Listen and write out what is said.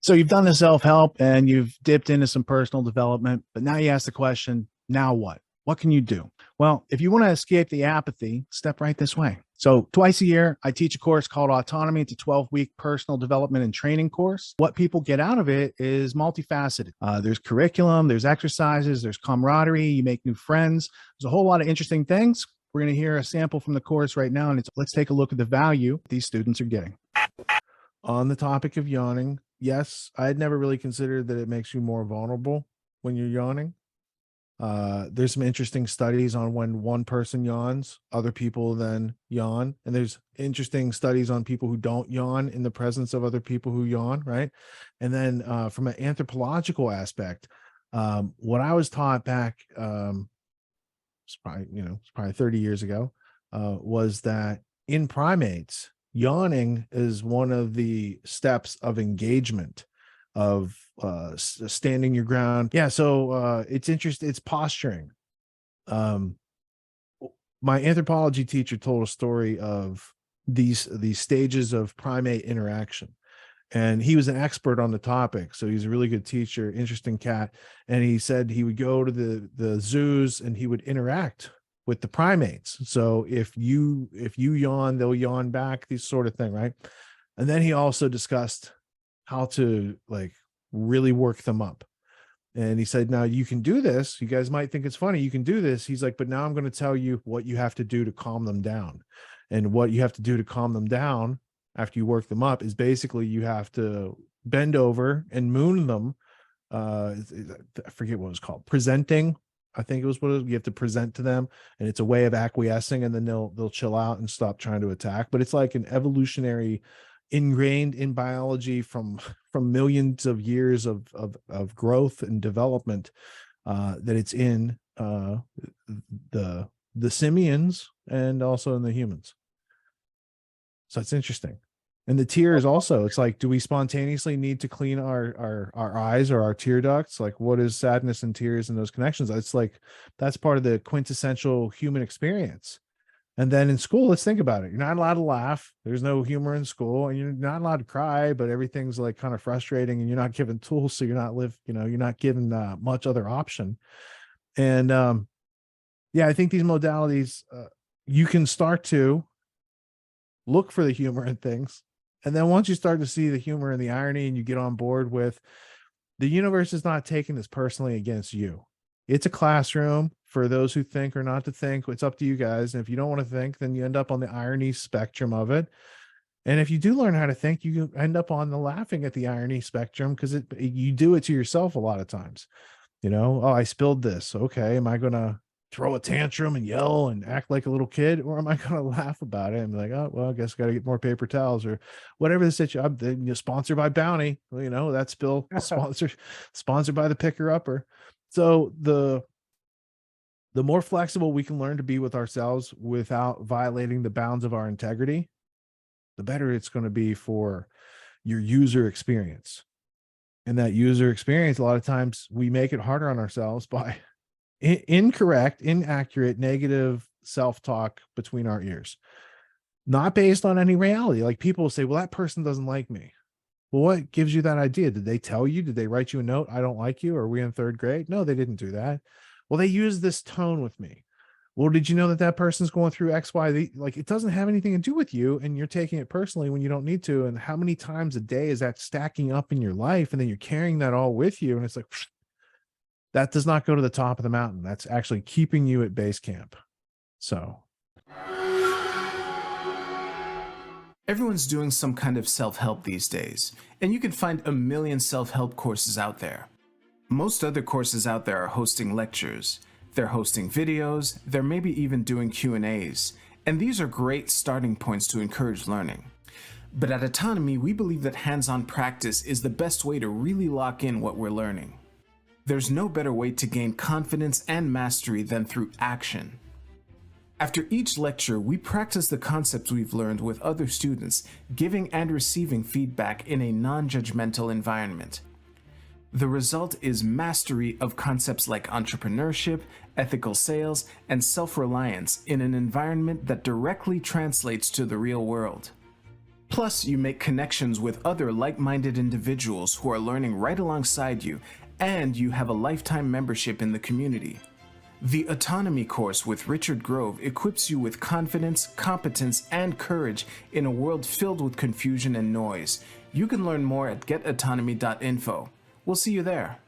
So you've done the self-help and you've dipped into some personal development, but now you ask the question, now what? What can you do? Well, if you want to escape the apathy, step right this way. So twice a year, I teach a course called AUTONOMY. It's a 12-week personal development and training course. What people get out of it is multifaceted. There's curriculum, there's exercises, there's camaraderie, you make new friends. There's a whole lot of interesting things. We're going to hear a sample from the course right now, and let's take a look at the value these students are getting. On the topic of yawning, yes, I had never really considered that it makes you more vulnerable when you're yawning. There's some interesting studies on when one person yawns, other people then yawn. And there's interesting studies on people who don't yawn in the presence of other people who yawn, right? And then from an anthropological aspect, what I was taught back, it's probably 30 years ago, was that in primates, yawning is one of the steps of engagement, of standing your ground. Yeah, so it's interesting. It's posturing. My anthropology teacher told a story of these stages of primate interaction, and he was an expert on the topic, so he's a really good teacher, interesting cat. And he said he would go to the zoos and he would interact with the primates. So if you yawn, they'll yawn back, this sort of thing, right? And then he also discussed how to like really work them up. And he said, now you can do this. You guys might think it's funny. You can do this. He's like, but now I'm going to tell you what you have to do to calm them down. And what you have to do to calm them down after you work them up is basically you have to bend over and moon them. I forget what it was called. Presenting, I think it was what you have to present to them, and it's a way of acquiescing, and then they'll chill out and stop trying to attack. But it's like an evolutionary, ingrained in biology from millions of years of growth and development, that it's in the simians and also in the humans. So it's interesting. And the tears also, it's like, do we spontaneously need to clean our eyes or our tear ducts? Like, what is sadness and tears and those connections? It's like, that's part of the quintessential human experience. And then in school, let's think about it. You're not allowed to laugh. There's no humor in school, and you're not allowed to cry, but everything's like kind of frustrating, and you're not given tools. So you're not given much other option. And yeah, I think these modalities, you can start to look for the humor in things. And then once you start to see the humor and the irony, and you get on board with the universe is not taking this personally against you. It's a classroom for those who think or not to think. It's up to you guys. And if you don't want to think, then you end up on the irony spectrum of it. And if you do learn how to think, you end up on the laughing at the irony spectrum, because you do it to yourself a lot of times. Oh, I spilled this. Okay, am I going to throw a tantrum and yell and act like a little kid, or am I going to laugh about it and be like, oh, well, I guess I got to get more paper towels or whatever the situation. Sponsored by Bounty, that spill sponsored by the picker upper. So the more flexible we can learn to be with ourselves without violating the bounds of our integrity, the better it's going to be for your user experience. And that user experience, a lot of times we make it harder on ourselves by incorrect, inaccurate, negative self-talk between our ears, not based on any reality. Like, people will say, well, that person doesn't like me. Well, what gives you that idea? Did they tell you? Did they write you a note? I don't like you. Are we in third grade? No, they didn't do that. Well, they used this tone with me. Well, did you know that person's going through X, Y, Z? Like, it doesn't have anything to do with you, and you're taking it personally when you don't need to. And how many times a day is that stacking up in your life? And then you're carrying that all with you. And it's like, that does not go to the top of the mountain. That's actually keeping you at base camp. So everyone's doing some kind of self-help these days, and you can find a million self-help courses out there. Most other courses out there are hosting lectures. They're hosting videos. They're maybe even doing Q&As. And these are great starting points to encourage learning. But at AUTONOMY, we believe that hands-on practice is the best way to really lock in what we're learning. There's no better way to gain confidence and mastery than through action. After each lecture, we practice the concepts we've learned with other students, giving and receiving feedback in a non-judgmental environment. The result is mastery of concepts like entrepreneurship, ethical sales, and self-reliance in an environment that directly translates to the real world. Plus, you make connections with other like-minded individuals who are learning right alongside you, and you have a lifetime membership in the community. The Autonomy course with Richard Grove equips you with confidence, competence, and courage in a world filled with confusion and noise. You can learn more at getautonomy.info. We'll see you there.